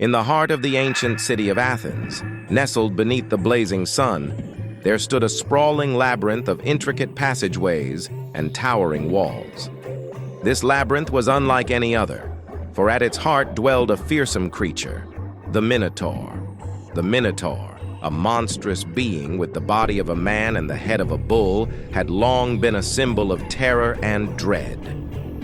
In the heart of the ancient city of Athens, nestled beneath the blazing sun, there stood a sprawling labyrinth of intricate passageways and towering walls. This labyrinth was unlike any other, for at its heart dwelled a fearsome creature, the Minotaur. The Minotaur, a monstrous being with the body of a man and the head of a bull, had long been a symbol of terror and dread.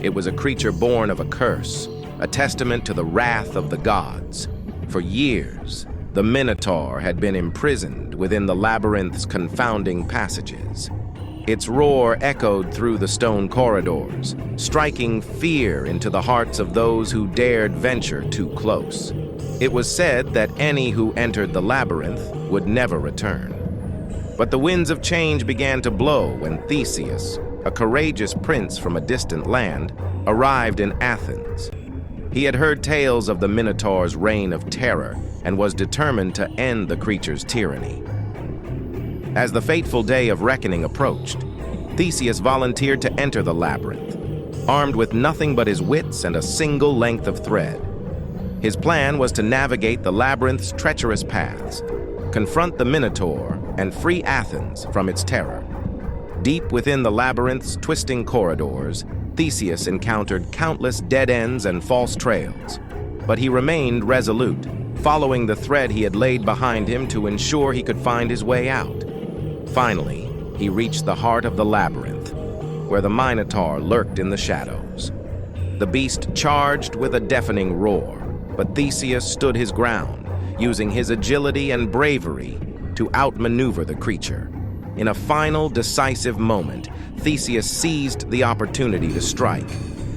It was a creature born of a curse, a testament to the wrath of the gods. For years, the Minotaur had been imprisoned within the labyrinth's confounding passages. Its roar echoed through the stone corridors, striking fear into the hearts of those who dared venture too close. It was said that any who entered the labyrinth would never return. But the winds of change began to blow when Theseus, a courageous prince from a distant land, arrived in Athens. He had heard tales of the Minotaur's reign of terror and was determined to end the creature's tyranny. As the fateful day of reckoning approached, Theseus volunteered to enter the labyrinth, armed with nothing but his wits and a single length of thread. His plan was to navigate the labyrinth's treacherous paths, confront the Minotaur, and free Athens from its terror. Deep within the labyrinth's twisting corridors, Theseus encountered countless dead ends and false trails, but he remained resolute, following the thread he had laid behind him to ensure he could find his way out. Finally, he reached the heart of the labyrinth, where the Minotaur lurked in the shadows. The beast charged with a deafening roar, but Theseus stood his ground, using his agility and bravery to outmaneuver the creature. In a final, decisive moment, Theseus seized the opportunity to strike.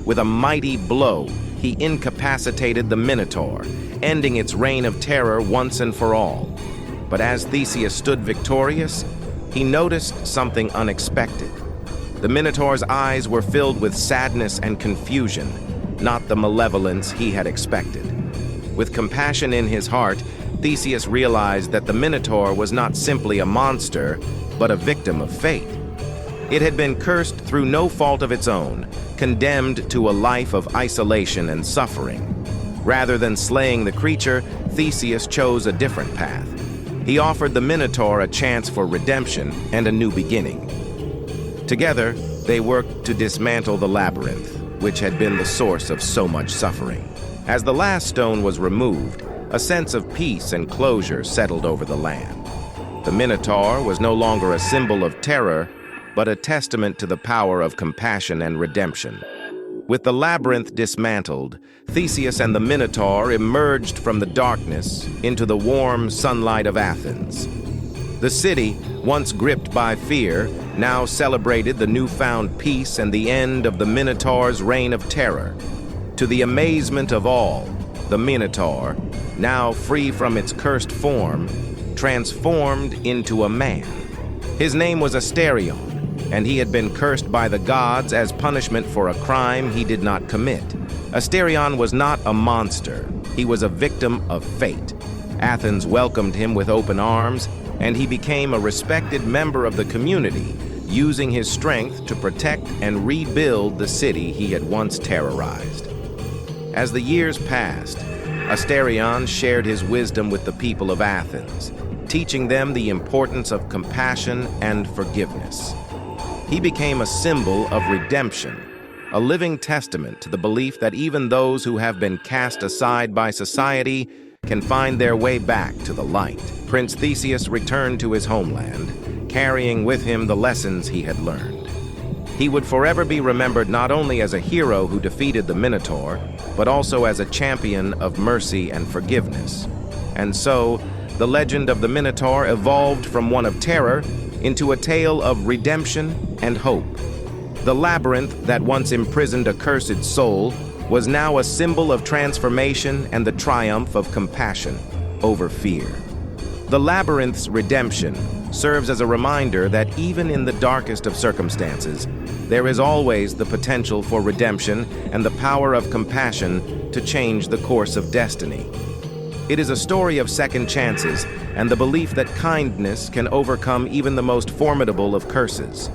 With a mighty blow, he incapacitated the Minotaur, ending its reign of terror once and for all. But as Theseus stood victorious, he noticed something unexpected. The Minotaur's eyes were filled with sadness and confusion, not the malevolence he had expected. With compassion in his heart, Theseus realized that the Minotaur was not simply a monster, but a victim of fate. It had been cursed through no fault of its own, condemned to a life of isolation and suffering. Rather than slaying the creature, Theseus chose a different path. He offered the Minotaur a chance for redemption and a new beginning. Together, they worked to dismantle the labyrinth, which had been the source of so much suffering. As the last stone was removed, a sense of peace and closure settled over the land. The Minotaur was no longer a symbol of terror, but a testament to the power of compassion and redemption. With the labyrinth dismantled, Theseus and the Minotaur emerged from the darkness into the warm sunlight of Athens. The city, once gripped by fear, now celebrated the newfound peace and the end of the Minotaur's reign of terror. To the amazement of all, the Minotaur, now free from its cursed form, transformed into a man. His name was Asterion, and he had been cursed by the gods as punishment for a crime he did not commit. Asterion was not a monster. He was a victim of fate. Athens welcomed him with open arms, and he became a respected member of the community, using his strength to protect and rebuild the city he had once terrorized. As the years passed, Asterion shared his wisdom with the people of Athens, teaching them the importance of compassion and forgiveness. He became a symbol of redemption, a living testament to the belief that even those who have been cast aside by society can find their way back to the light. Prince Theseus returned to his homeland, carrying with him the lessons he had learned. He would forever be remembered not only as a hero who defeated the Minotaur, but also as a champion of mercy and forgiveness. And so, the legend of the Minotaur evolved from one of terror into a tale of redemption and hope. The labyrinth that once imprisoned a cursed soul was now a symbol of transformation and the triumph of compassion over fear. The labyrinth's redemption serves as a reminder that even in the darkest of circumstances, there is always the potential for redemption and the power of compassion to change the course of destiny. It is a story of second chances and the belief that kindness can overcome even the most formidable of curses.